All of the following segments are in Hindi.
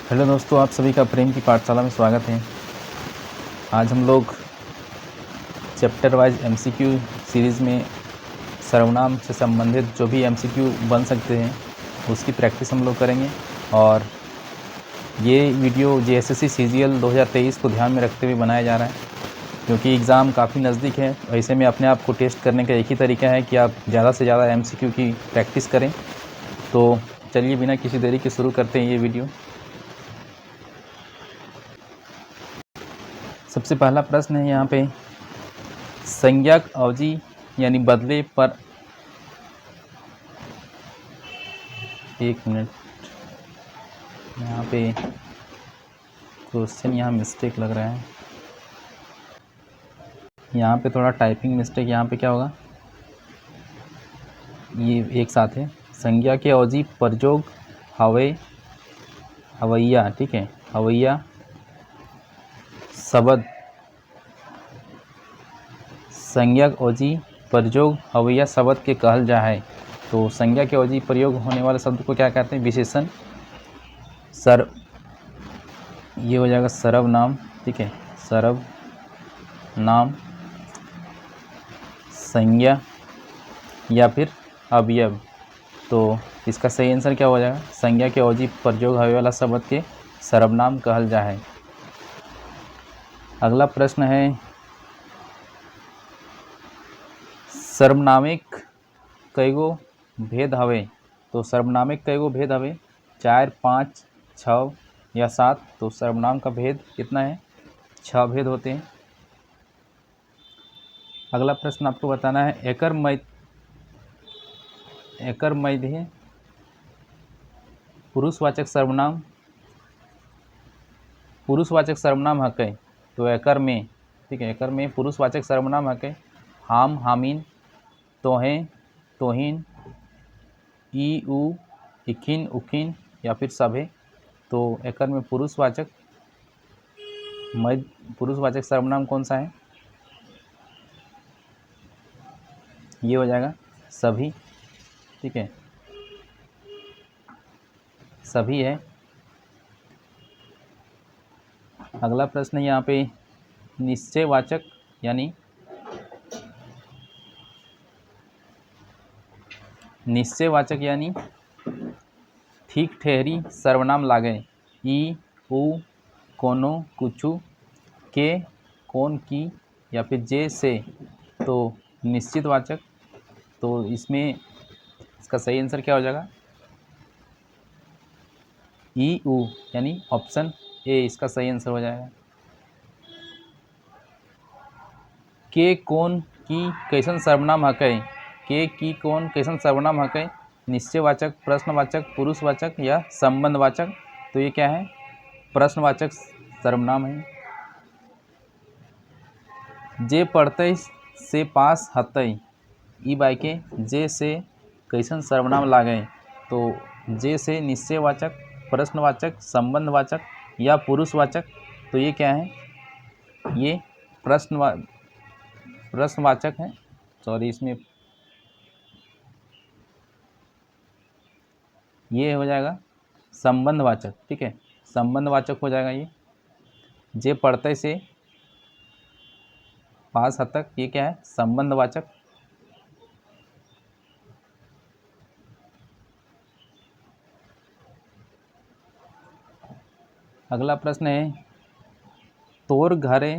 हेलो दोस्तों, आप सभी का प्रेम की पाठशाला में स्वागत है। आज हम लोग चैप्टर वाइज एमसीक्यू सीरीज़ में सर्वनाम से संबंधित जो भी एमसीक्यू बन सकते हैं उसकी प्रैक्टिस हम लोग करेंगे। और ये वीडियो जेएसएससी सीजीएल 2023 को ध्यान में रखते हुए बनाया जा रहा है, क्योंकि एग्ज़ाम काफ़ी नज़दीक है। ऐसे में अपने आप को टेस्ट करने का एक ही तरीका है कि आप ज़्यादा से ज़्यादा एमसीक्यू की प्रैक्टिस करें। तो चलिए बिना किसी देरी के शुरू करते हैं ये वीडियो। सबसे पहला प्रश्न है यहाँ पे, संज्ञक अवधि यानी बदले पर, एक मिनट, यहाँ पे क्वेश्चन यहाँ मिस्टेक लग रहा है। यहाँ पे थोड़ा टाइपिंग मिस्टेक, यहाँ पे क्या होगा, ये एक साथ है। संज्ञा के अवधि प्रयोग हवे हवैया, ठीक है, हवैया शब्द, संज्ञक अवधि प्रयोग हवैया शब्द के कहल जा है। तो संज्ञा के अवधि प्रयोग होने वाले शब्द को क्या कहते हैं, विशेषण। सर, ये हो जाएगा सर्वनाम, ठीक है, सर्वनाम, संज्ञा या फिर अवयव। तो इसका सही आंसर क्या हो जाएगा, संज्ञा के अवधि प्रयोग होने वाला शब्द के सर्वनाम कहल जा है। अगला प्रश्न है, सर्वनामिक कईगो भेद हवे। तो सर्वनामिक कईगो भेद हवे, 4, 5, 6 या 7। तो सर्वनाम का भेद कितना है, 6 भेद होते हैं। अगला प्रश्न आपको बताना है, एकर मध्य पुरुषवाचक सर्वनाम, पुरुषवाचक सर्वनाम हकै। तो एकर में, ठीक है, एकर में पुरुषवाचक सर्वनाम हकै, हाम, हामिन, तोहें, तोहिन, ई, उ, इखिन, उखिन या फिर सभे। तो एकर में पुरुषवाचक पुरुषवाचक सर्वनाम कौन सा है, ये हो जाएगा सभी, ठीक है, सभी है। अगला प्रश्न यहाँ पे, निश्चयवाचक यानी ठीक ठहरी सर्वनाम लागे, ई, उ, कोनो, कुछु, के, कौन, की या फिर जे, से। तो निश्चितवाचक, तो इसमें इसका सही आंसर क्या हो जाएगा, ई, उ, यानी ऑप्शन ए इसका सही आंसर हो जाएगा। के, कौन, की कैसन सर्वनाम हकै, के, की, कौन कैसन सर्वनाम हकै, निश्चयवाचक, प्रश्नवाचक, पुरुषवाचक या संबंधवाचक। तो ये क्या है, प्रश्नवाचक सर्वनाम है। जे पढ़ते से पास हतै, ई बाई के जे से कैसन सर्वनाम लागे। तो जे से निश्चयवाचक, प्रश्नवाचक, संबंधवाचक या पुरुषवाचक। तो ये क्या है, ये प्रश्नवाचक है। सॉरी, इसमें ये हो जाएगा संबंधवाचक, ठीक है, संबंधवाचक हो जाएगा ये। जे पढ़ते से पास हद तक, ये क्या है, संबंधवाचक। अगला प्रश्न है, तोर घरे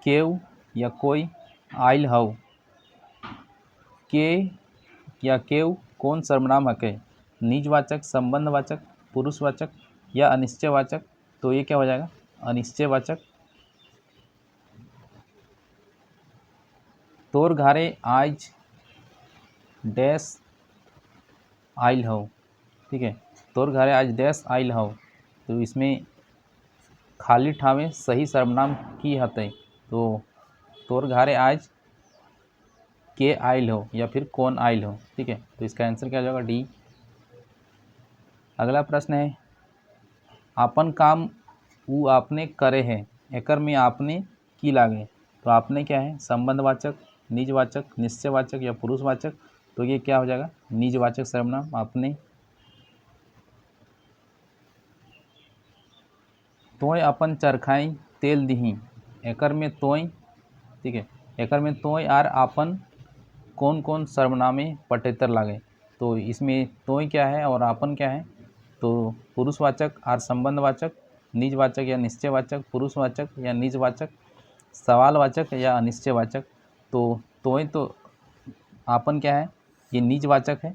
केव या कोई आइल हव, के या केव कौन सर्वनाम हकै, निजवाचक, संबंधवाचक, पुरुषवाचक या अनिश्चयवाचक। तो ये क्या हो जाएगा, अनिश्चयवाचक। तोर घरे आज डैश आइल हव, ठीक है, तोर घरे आज डैश आइल हव। तो इसमें खाली ठावे सही सर्वनाम की हतै। तो तोर घरे आज के आइल हो या फिर कौन आइल हो, ठीक है। तो इसका आंसर क्या हो जाएगा, डी। अगला प्रश्न है, आपन काम उ आपने करे है, एकर में आपने की लागे। तो आपने क्या है, संबंधवाचक, निजवाचक, निश्चयवाचक या पुरुषवाचक। तो ये क्या हो जाएगा, निजवाचक सर्वनाम, आपने। तोय अपन चरखाई तेल दिही, एकर में तोय, ठीक है, एकर में तोय आर आपन कौन कौन सर्वनामे पटेतर लागे। तो इसमें तोय क्या है और आपन क्या है, तो पुरुषवाचक आर संबंधवाचक, निजवाचक या निश्चयवाचक, पुरुषवाचक या निजवाचक, सवालवाचक या अनिश्चयवाचक। तो तोय तो आपन क्या है, ये निजवाचक है,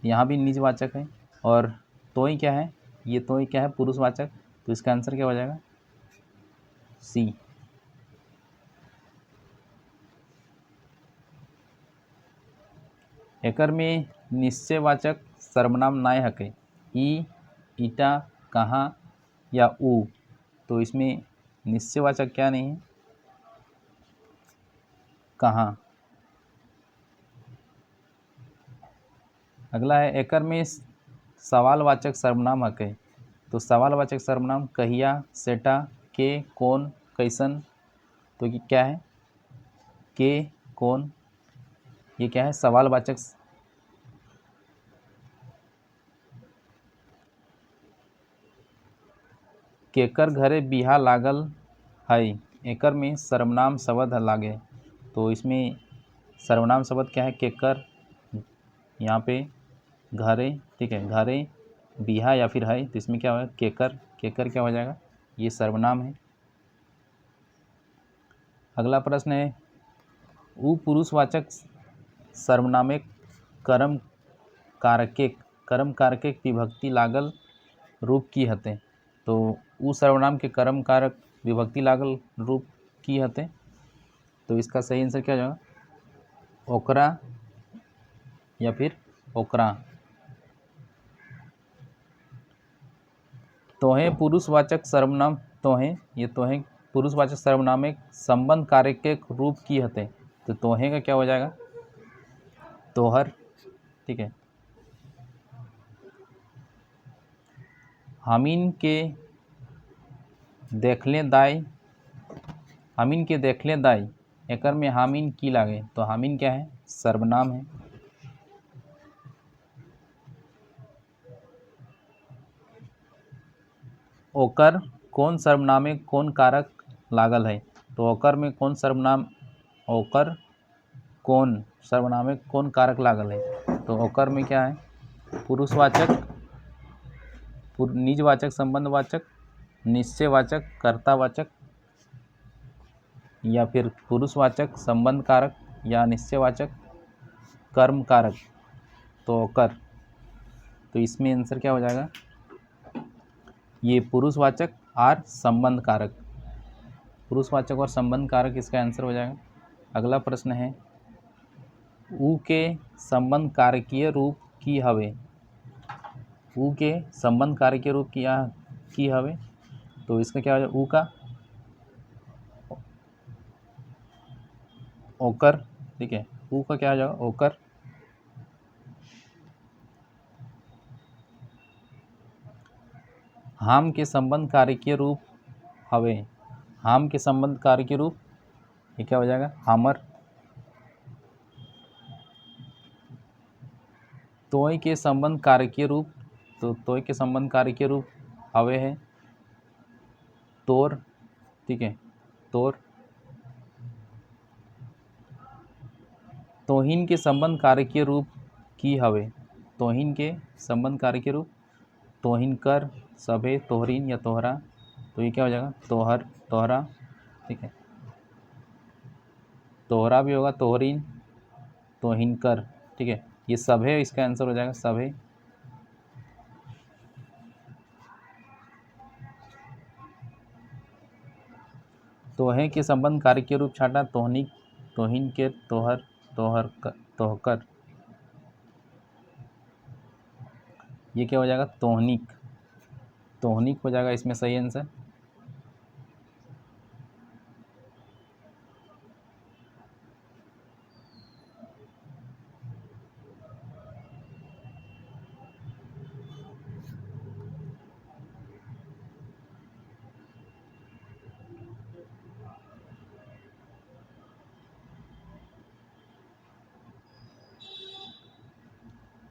यहाँ भी निजवाचक है, और तोय क्या है, ये तोय क्या है, पुरुषवाचक। तो इसका आंसर क्या हो जाएगा, सी। एकर में निश्चयवाचक सर्वनाम नाय हके, ई, ईटा, कहाँ या ऊ। तो इसमें निश्चयवाचक क्या नहीं है, कहाँ। अगला है, एकर में सवालवाचक सर्वनाम हके। तो सवालवाचक सर्वनाम कहिया, सेटा, के, कौन, कैसन। तो ये क्या है, के, कौन, ये क्या है, सवालवाचक। केकर घरे बिहा लागल है, एकर में सर्वनाम शब्द लागे। तो इसमें सर्वनाम शब्द क्या है, केकर, यहाँ पे घरे, ठीक है, घरे बिहा या फिर है, तो इसमें क्या होगा, केकर। केकर क्या हो जाएगा, ये सर्वनाम है। अगला प्रश्न है, ऊ पुरुषवाचक सर्वनामे कर्म कारके विभक्ति लागल रूप की हते। तो ऊ सर्वनाम के कर्म कारक विभक्ति लागल रूप की हते। तो इसका सही आंसर क्या हो जाएगा, ओकरा या फिर ओकरा। तोहे पुरुषवाचक सर्वनाम, तोहे, ये तोहे पुरुषवाचक सर्वनाम एक संबंध कार्य के रूप की हते। तो तोहे का क्या हो जाएगा, तोहर, ठीक है। हमीन के देखले दाई, हमीन के देखले दाई, एकर में हामिन की लागे। तो हामिन क्या है, सर्वनाम है। ओकर कौन सर्वनामे कौन कारक लागल है। तो ओकर में कौन सर्वनाम, ओकर कौन सर्वनामे कौन कारक लागल है। तो ओकर में क्या है, पुरुषवाचक, निजवाचक, संबंधवाचक, निश्चयवाचक, कर्तावाचक, या फिर पुरुषवाचक, संबंध कारक, या निश्चयवाचक, कर्म कारक। तो ओकर, तो इसमें आंसर क्या हो जाएगा, ये पुरुषवाचक और संबंध कारक, पुरुषवाचक और संबंध कारक इसका आंसर हो जाएगा। अगला प्रश्न है, ऊ के संबंध कारकीय रूप की हवे। ऊ के संबंध कारकीय रूप की हवे। तो इसका क्या हो जाएगा, ऊ का ओकर, ठीक है, ऊ का क्या हो जाएगा, ओकर। हाम के संबंध कारकीय रूप हवे, हाम के संबंध कारकीय रूप, ये क्या हो जाएगा, हामर। तोय के संबंध कारकीय रूप, तो तोय के संबंध कारकीय रूप हवे है तोर, ठीक है, तोर। तोहिन के संबंध कारकीय रूप की हवे। तोहिन के संबंध कारकीय रूप, तोहिन कर, सभे, तोहरीन या तोहरा। तो ये क्या हो जाएगा, तोहर, तोहरा, ठीक है, तोहरा भी होगा, तोहरीन, तोहिन कर, ठीक है, ये सभे इसका आंसर हो जाएगा, सभे। तोहे के संबंध कारकीय रूप छाटा, तोहनिक, तोहिन के, तोहर, तोहकर। ये क्या हो जाएगा, तोहनिक, तोहनिक हो जाएगा इसमें सही आंसर।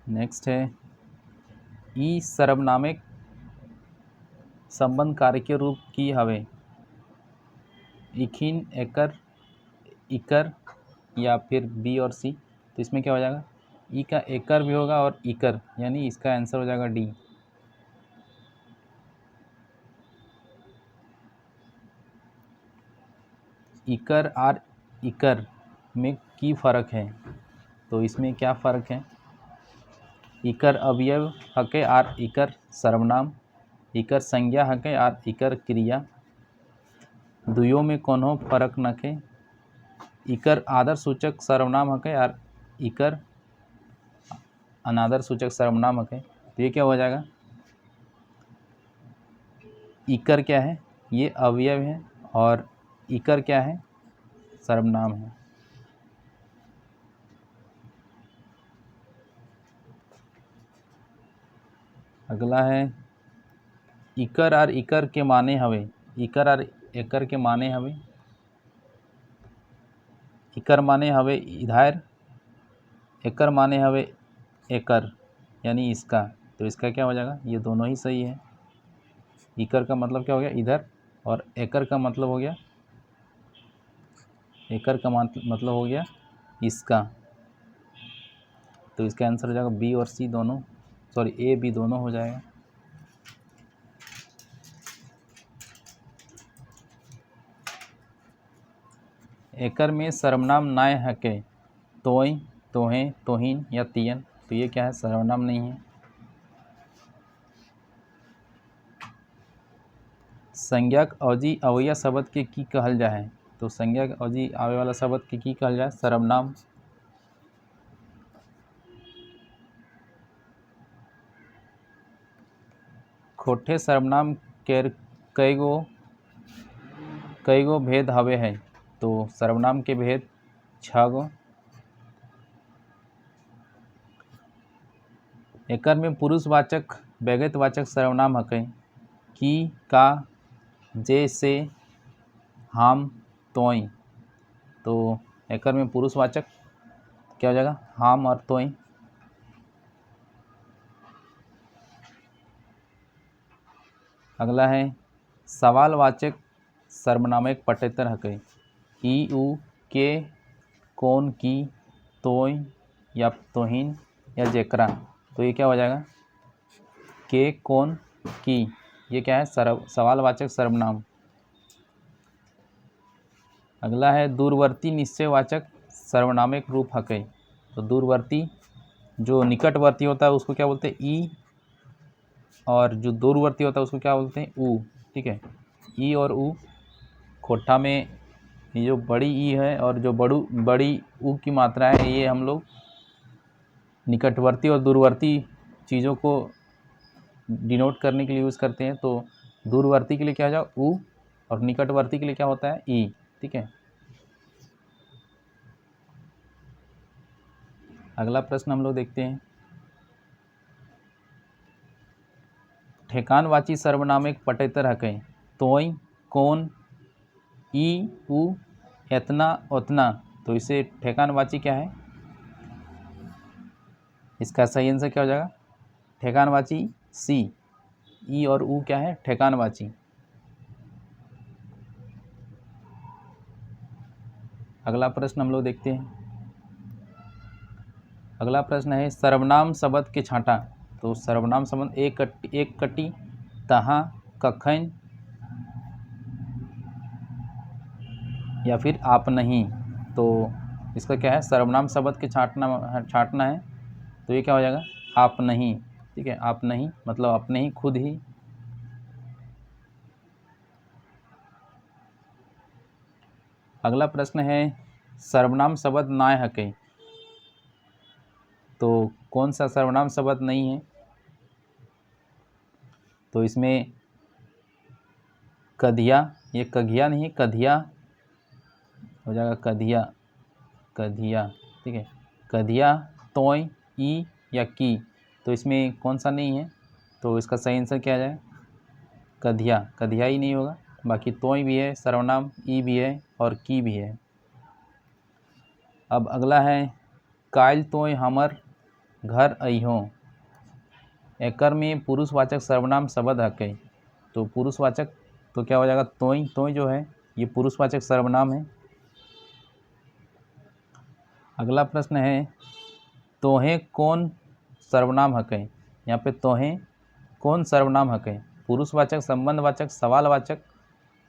नेक्स्ट है, ई सर्वनामिक संबंध कार्य रूप की हवे, इखिन, एकर, इकर या फिर बी और सी। तो इसमें क्या हो जाएगा, ई का एकर भी होगा और इकर, यानी इसका आंसर हो जाएगा डी। इकर और इकर में की फ़र्क है, तो इसमें क्या फ़र्क है, इकर अवयव हके आर इकर सर्वनाम, इकर संज्ञा हके आर इकर क्रिया, दुयो में कोनो फर्क नखे, इकर आदर सूचक सर्वनाम हके आर इकर अनादर सूचक सर्वनाम हके। तो ये क्या हो जाएगा, इकर क्या है, ये अवयव है और इकर क्या है, सर्वनाम है। अगला है इकर और इकर के माने हवे, इकर और एकर के माने हवे, इकर माने हवे इधर, एकर माने हवे एकर, यानी इसका। तो इसका क्या हो जाएगा, ये दोनों ही सही है। इकर का मतलब क्या हो गया, इधर, और एकर का मतलब हो गया, एकर का मतलब हो गया इसका। तो इसका आंसर हो जाएगा बी और सी दोनों, सॉरी ए बी दोनों हो जाएगा। एकर में सर्वनाम नाय हके, तोय, तोहें, तोहिन या तियन। तो ये क्या है, सर्वनाम नहीं है। संज्ञक अवजी अवैया शब्द के की कहल जाए है, तो संज्ञक अवजी आवे वाला शब्द के की कहल जाए, सर्वनाम। खोटे सर्वनाम के कईगो भेद हवे है, तो सर्वनाम के भेद 6 गो। एकर में पुरुषवाचक व्यक्तिवाचक सर्वनाम हके, की, का, जे, से, हम, तोय। तो एकर में पुरुषवाचक क्या हो जाएगा, हम और तोय। अगला है सवालवाचक सर्वनाम एक पटेतर हके, ई, उ, के, कौन, की, तोय या तोहिन या जेकरा। तो ये क्या हो जाएगा, के, कौन, की, ये क्या है, सवालवाचक सर्वनाम। अगला है दूरवर्ती निश्चयवाचक सर्वनामिक रूप हके, तो दूरवर्ती जो निकटवर्ती होता है उसको क्या बोलते हैं, ई, और जो दूरवर्ती होता है उसको क्या बोलते हैं, ऊ। ठीक है, ई और ऊ। खोटा में ये जो बड़ी ई है और जो बड़ी ऊ की मात्रा है, ये हम लोग निकटवर्ती और दूरवर्ती चीज़ों को डिनोट करने के लिए यूज़ करते हैं। तो दूरवर्ती के लिए क्या हो जाए, ऊ, और निकटवर्ती के लिए क्या होता है, ई। ठीक है, अगला प्रश्न हम लोग देखते हैं। ठेकानवाची सर्वनाम एक पटेतर हके, तोय, कौन, ई, ऊ, एतना, उतना। तो इसे ठेकानवाची क्या है, इसका सही आंसर क्या हो जाएगा, ठेकानवाची सी। ई और ऊ क्या है, ठेकानवाची। अगला प्रश्न हम लोग देखते हैं। अगला प्रश्न है सर्वनाम शब्द के छांटा। तो सर्वनाम शब्द एक कटी, तहाँ, कखन या फिर आप नहीं। तो इसका क्या है, सर्वनाम शब्द के छांटना है। तो ये क्या हो जाएगा, आप नहीं। ठीक है, आप नहीं मतलब अपने ही, खुद ही। अगला प्रश्न है सर्वनाम शब्द नाय हके। तो कौन सा सर्वनाम शब्द नहीं है, तो इसमें कधिया, ये कघिया नहीं है, कधिया हो जाएगा, कधिया, कधिया। ठीक है, कधिया, तोय, ई या की। तो इसमें कौन सा नहीं है, तो इसका सही आंसर क्या आ जाए, कधिया। कधिया ही नहीं होगा, बाकी तोय भी है सर्वनाम, ई भी है और की भी है। अब अगला है काल तोय हमर घर अइहो। एकर में पुरुषवाचक सर्वनाम शब्द हके, तो पुरुषवाचक तो क्या हो जाएगा, तोई। तोई जो है ये पुरुषवाचक सर्वनाम है। अगला प्रश्न है, तोहें कौन सर्वनाम हकै। यहाँ पे तोहें कौन सर्वनाम हकै, पुरुषवाचक, संबंधवाचक, सवालवाचक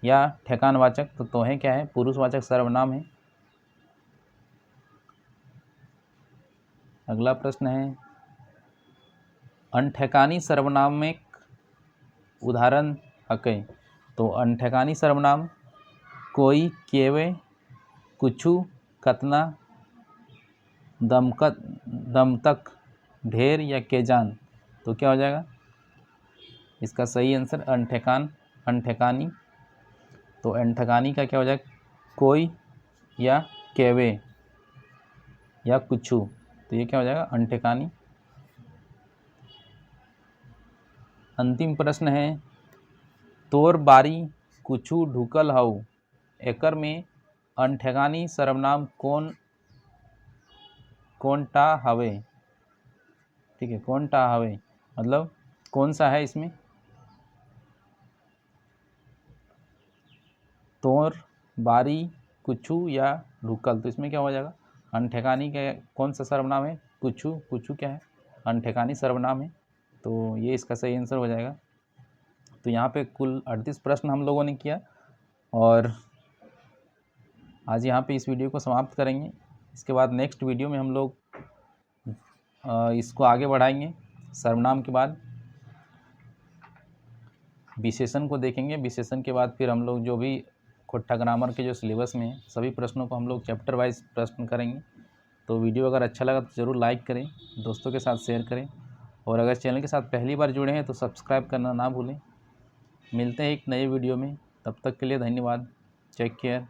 या ठेकानवाचक। तो तोहें क्या है, पुरुषवाचक सर्वनाम है। अगला प्रश्न है, अनठेकानी सर्वनामिक उदाहरण हकै। तो अनठेकानी सर्वनाम कोई, केवे, कुछु, कतना, दमतक, ढेर या केजान। तो क्या हो जाएगा इसका सही आंसर अनठेकानी। तो अनठेकानी का क्या हो जाएगा, कोई या केवे या कुछु। तो ये क्या हो जाएगा अनठेकानी। अंतिम प्रश्न है, तोर बारी कुछु ढुकल हऊ, एकर में अनठेकानी सर्वनाम कौन टा हवे। ठीक है, कौन टा हवे मतलब कौन सा है इसमें। तोर बारी कुछु या ढुकल, तो इसमें क्या हो जाएगा अनठेकानी का कौन सा सर्वनाम है, कुछु। कुछु क्या है, अनठेकानी सर्वनाम है। तो ये इसका सही आंसर हो जाएगा। तो यहाँ पे कुल 38 प्रश्न हम लोगों ने किया और आज यहाँ पे इस वीडियो को समाप्त करेंगे। इसके बाद नेक्स्ट वीडियो में हम लोग इसको आगे बढ़ाएंगे। सर्वनाम के बाद विशेषण को देखेंगे। विशेषण के बाद फिर हम लोग जो भी खोट्टा ग्रामर के जो सिलेबस में है सभी प्रश्नों को हम लोग चैप्टर वाइज प्रश्न करेंगे। तो वीडियो अगर अच्छा लगा तो ज़रूर लाइक करें, दोस्तों के साथ शेयर करें और अगर चैनल के साथ पहली बार जुड़े हैं तो सब्सक्राइब करना ना भूलें। मिलते हैं एक नए वीडियो में, तब तक के लिए धन्यवाद। Take care.